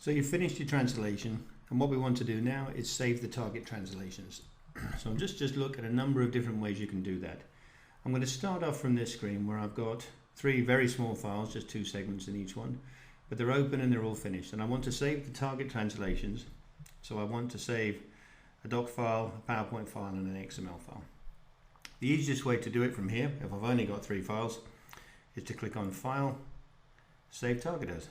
So you've finished your translation, and what we want to do now is save the target translations. So just look at a number of different ways you can do that. I'm going to start off from this screen where I've got three very small files, just 2 segments in each one, but they're open and they're all finished. And I want to save the target translations. So I want to save a doc file, a PowerPoint file, and an XML file. The easiest way to do it from here, if I've only got 3 files, is to click on File, Save Target As,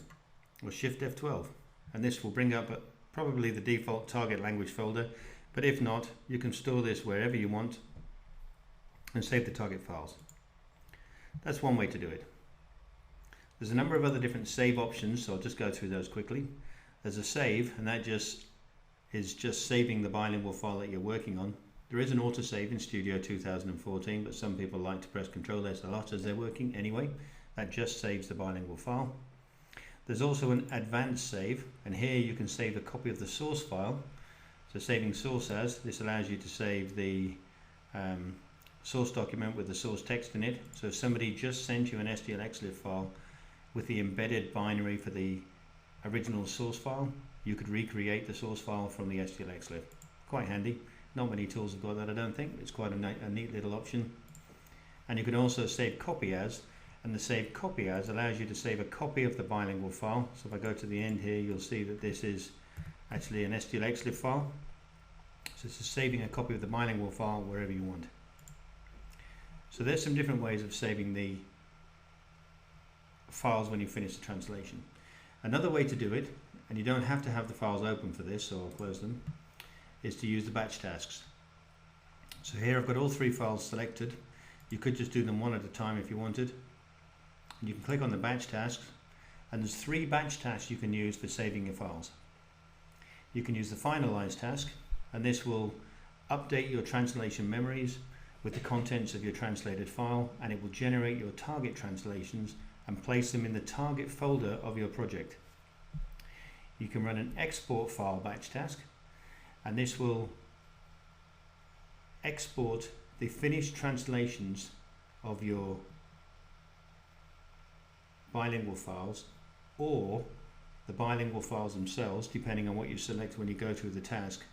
or Shift F12. And this will bring up probably the default target language folder, but if not, you can store this wherever you want and save the target files. That's one way to do it. There's a number of other different save options, so I'll just go through those quickly. There's a save, and that is just saving the bilingual file that you're working on. There is an autosave in Studio 2014, but some people like to press Ctrl+S a lot as they're working anyway. That just saves the bilingual file. There's also an advanced save, and here you can save a copy of the source file. So saving source as, this allows you to save the source document with the source text in it. So if somebody just sent you an STLXLIF file with the embedded binary for the original source file, you could recreate the source file from the STLXLIF. Quite handy. Not many tools have got that, I don't think. It's quite a neat little option. And you can also save copy as, and the save copy as allows you to save a copy of the bilingual file. So if I go to the end here, you'll see that this is actually an STLXLIF file. So this is saving a copy of the bilingual file wherever you want. So there's some different ways of saving the files when you finish the translation. Another way to do it, and you don't have to have the files open for this, so I'll close them, is to use the batch tasks. So here I've got all 3 files selected. You could just do them one at a time if you wanted. And you can click on the batch tasks, and there's 3 batch tasks you can use for saving your files. You can use the finalize task, and this will update your translation memories with the contents of your translated file, and it will generate your target translations and place them in the target folder of your project. You can run an export file batch task, and this will export the finished translations of your bilingual files, or the bilingual files themselves, depending on what you select when you go through the task,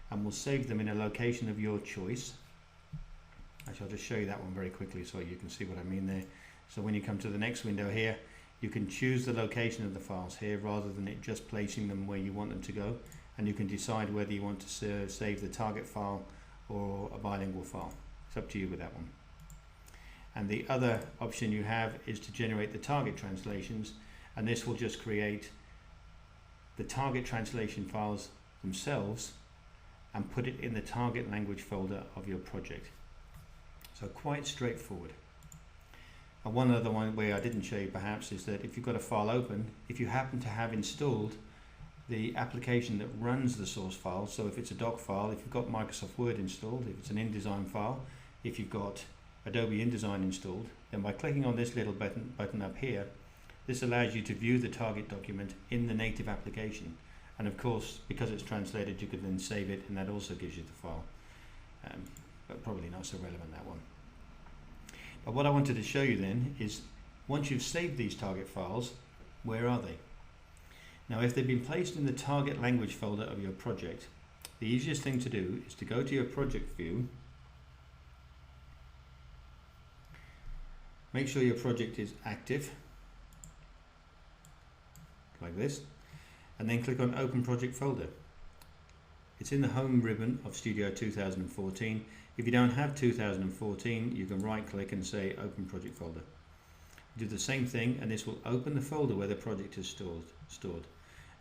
and we'll save them in a location of your choice. Actually, I'll just show you that one very quickly so you can see what I mean there. So when you come to the next window here, you can choose the location of the files here rather than it just placing them where you want them to go, and you can decide whether you want to save the target file or a bilingual file. It's up to you with that one. And the other option you have is to generate the target translations, and this will just create the target translation files themselves and put it in the target language folder of your project. So quite straightforward. And one other way I didn't show you perhaps is that if you've got a file open, if you happen to have installed the application that runs the source file, so if it's a doc file, if you've got Microsoft Word installed, if it's an InDesign file, if you've got Adobe InDesign installed, then by clicking on this little button up here, this allows you to view the target document in the native application. And of course, because it's translated, you could then save it, and that also gives you the file. But probably not so relevant, that one. But what I wanted to show you then is, once you've saved these target files, where are they? Now, if they've been placed in the target language folder of your project, the easiest thing to do is to go to your project view, make sure your project is active, like this, and then click on Open Project Folder. It's in the Home ribbon of Studio 2014. If you don't have 2014, you can right click and say Open Project Folder. Do the same thing, and this will open the folder where the project is stored.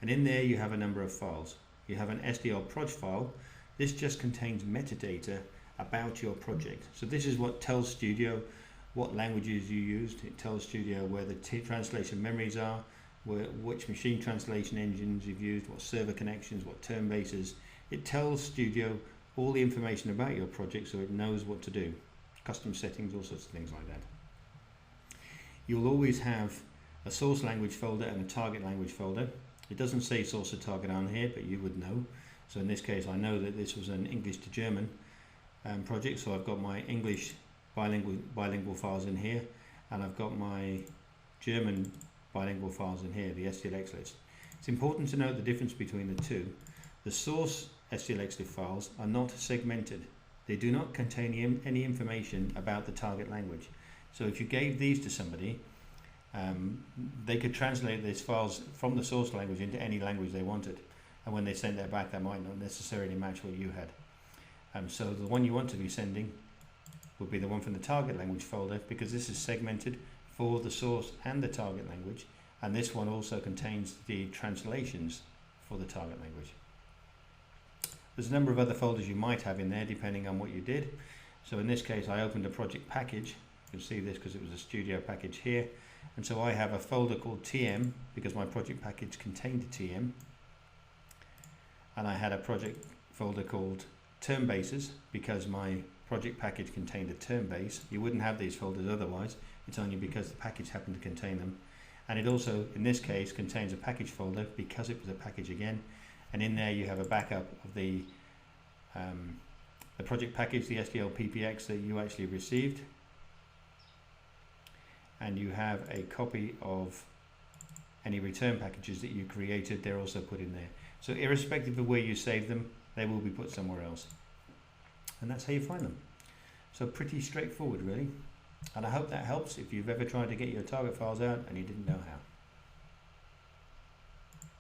And in there you have a number of files. You have an SDL-proj file. This just contains metadata about your project. So this is what tells Studio what languages you used. It tells Studio where the translation memories are, which machine translation engines you've used, what server connections, what term bases. It tells Studio all the information about your project so it knows what to do. Custom settings, all sorts of things like that. You'll always have a source language folder and a target language folder. It doesn't say source or target on here, but you would know. So in this case, I know that this was an English to German project, so I've got my English bilingual files in here, and I've got my German bilingual files in here, the STLXLIFs. It's important to note the difference between the two. The source STL-XLIF files are not segmented. They do not contain any information about the target language. So if you gave these to somebody, they could translate these files from the source language into any language they wanted. And when they send that back, that might not necessarily match what you had. So the one you want to be sending would be the one from the target language folder, because this is segmented for the source and the target language, and this one also contains the translations for the target language. There's a number of other folders you might have in there depending on what you did. So in this case I opened a project package. You can see this because it was a studio package here, and so I have a folder called TM because my project package contained a TM, and I had a project folder called term bases because my project package contained a term base. You wouldn't have these folders otherwise. It's only because the package happened to contain them. And it also, in this case, contains a package folder because it was a package again. And in there you have a backup of the project package, the STL PPX that you actually received. And you have a copy of any return packages that you created. They're also put in there. So irrespective of where you save them, they will be put somewhere else. And that's how you find them. So pretty straightforward, really. And I hope that helps if you've ever tried to get your target files out and you didn't know how.